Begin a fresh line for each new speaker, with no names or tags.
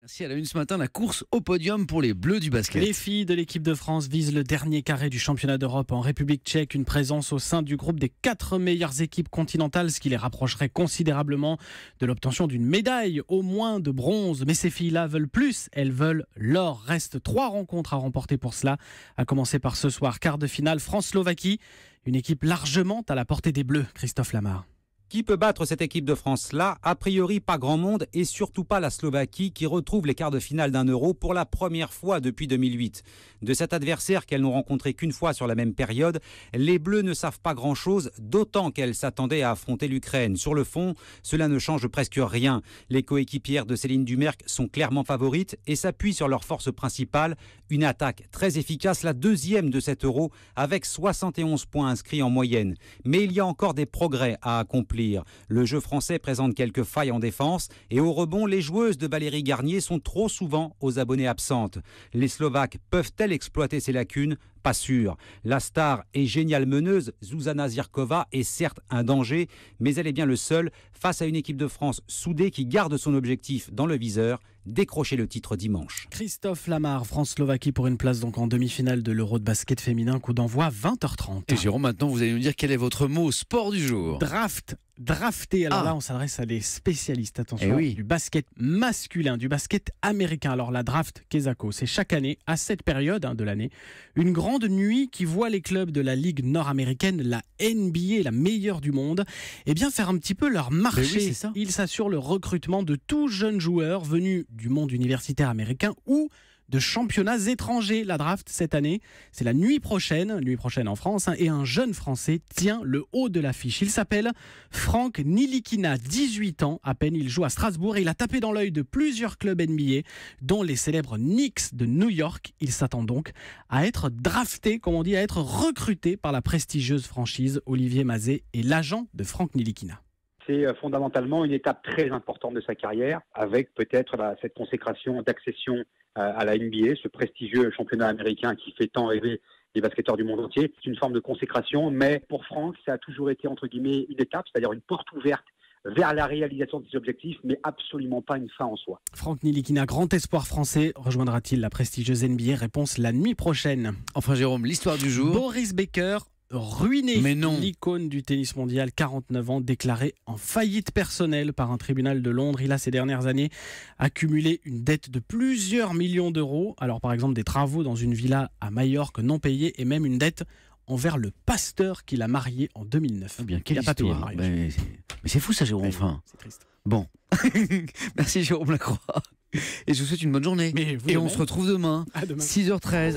Merci. À la une ce matin, la course au podium pour les Bleus du basket.
Les filles de l'équipe de France visent le dernier carré du championnat d'Europe en République tchèque. Une présence au sein du groupe des 4 meilleures équipes continentales, ce qui les rapprocherait considérablement de l'obtention d'une médaille, au moins de bronze. Mais ces filles-là veulent plus, elles veulent l'or. Reste 3 rencontres à remporter pour cela, à commencer par ce soir, quart de finale France-Slovaquie. Une équipe largement à la portée des Bleus, Christophe Lamar.
Qui peut battre cette équipe de France-là? A priori, pas grand monde et surtout pas la Slovaquie qui retrouve les quarts de finale d'un Euro pour la première fois depuis 2008. De cet adversaire qu'elles n'ont rencontré qu'une fois sur la même période, les Bleus ne savent pas grand-chose, d'autant qu'elles s'attendaient à affronter l'Ukraine. Sur le fond, cela ne change presque rien. Les coéquipières de Céline Dumerc sont clairement favorites et s'appuient sur leur force principale, une attaque très efficace, la deuxième de cet Euro, avec 71 points inscrits en moyenne. Mais il y a encore des progrès à accomplir. Le jeu français présente quelques failles en défense et au rebond, les joueuses de Valérie Garnier sont trop souvent aux abonnés absentes. Les Slovaques peuvent-elles exploiter ces lacunes? Pas sûr. La star et géniale meneuse, Zuzana Zirkova, est certes un danger, mais elle est bien le seul face à une équipe de France soudée qui garde son objectif dans le viseur, décrocher le titre dimanche.
Christophe Lamar, France-Slovaquie pour une place donc en demi-finale de l'Euro de basket féminin, coup d'envoi 20h30.
Et Jérôme, maintenant vous allez nous dire quel est votre mot sport du jour.
Drafté. Alors là, on s'adresse à des spécialistes, attention,
oui.
du basket masculin, du basket américain. Alors la draft Kesako, c'est chaque année, à cette période de l'année, une grande nuit qui voit les clubs de la Ligue nord-américaine, la NBA, la meilleure du monde, faire un petit peu leur marché.
Oui, c'est ça.
Ils s'assurent le recrutement de tout jeunes joueurs venus du monde universitaire américain ou de championnats étrangers. La draft cette année, c'est la nuit prochaine en France, et un jeune Français tient le haut de l'affiche. Il s'appelle Frank Ntilikina, 18 ans à peine. Il joue à Strasbourg et il a tapé dans l'œil de plusieurs clubs NBA, dont les célèbres Knicks de New York. Il s'attend donc à être drafté, comme on dit, à être recruté par la prestigieuse franchise. Olivier Mazet est l'agent de Frank Ntilikina.
C'est fondamentalement une étape très importante de sa carrière, avec peut-être cette consécration d'accession à la NBA, ce prestigieux championnat américain qui fait tant rêver les basketteurs du monde entier. C'est une forme de consécration, mais pour Franck, ça a toujours été entre guillemets une étape, c'est-à-dire une porte ouverte vers la réalisation de ses objectifs, mais absolument pas une fin en soi.
Frank Ntilikina, grand espoir français, rejoindra-t-il la prestigieuse NBA? Réponse la nuit prochaine.
Enfin Jérôme, l'histoire du jour.
Boris Becker, ruiné.
Mais non.
L'icône du tennis mondial, 49 ans, déclaré en faillite personnelle par un tribunal de Londres. Il a ces dernières années accumulé une dette de plusieurs millions d'euros. Alors par exemple des travaux dans une villa à Majorque non payés et même une dette envers le pasteur qu'il a marié en 2009.
Eh bien, quelle
il n'a pas payé le
histoire.
mariage.
Mais c'est fou ça Jérôme, enfin.
C'est triste.
Bon. Merci Jérôme Lacroix. Et je vous souhaite une bonne journée.
Mais vous
et
de
on
même.
se retrouve demain,
À demain.
6h13.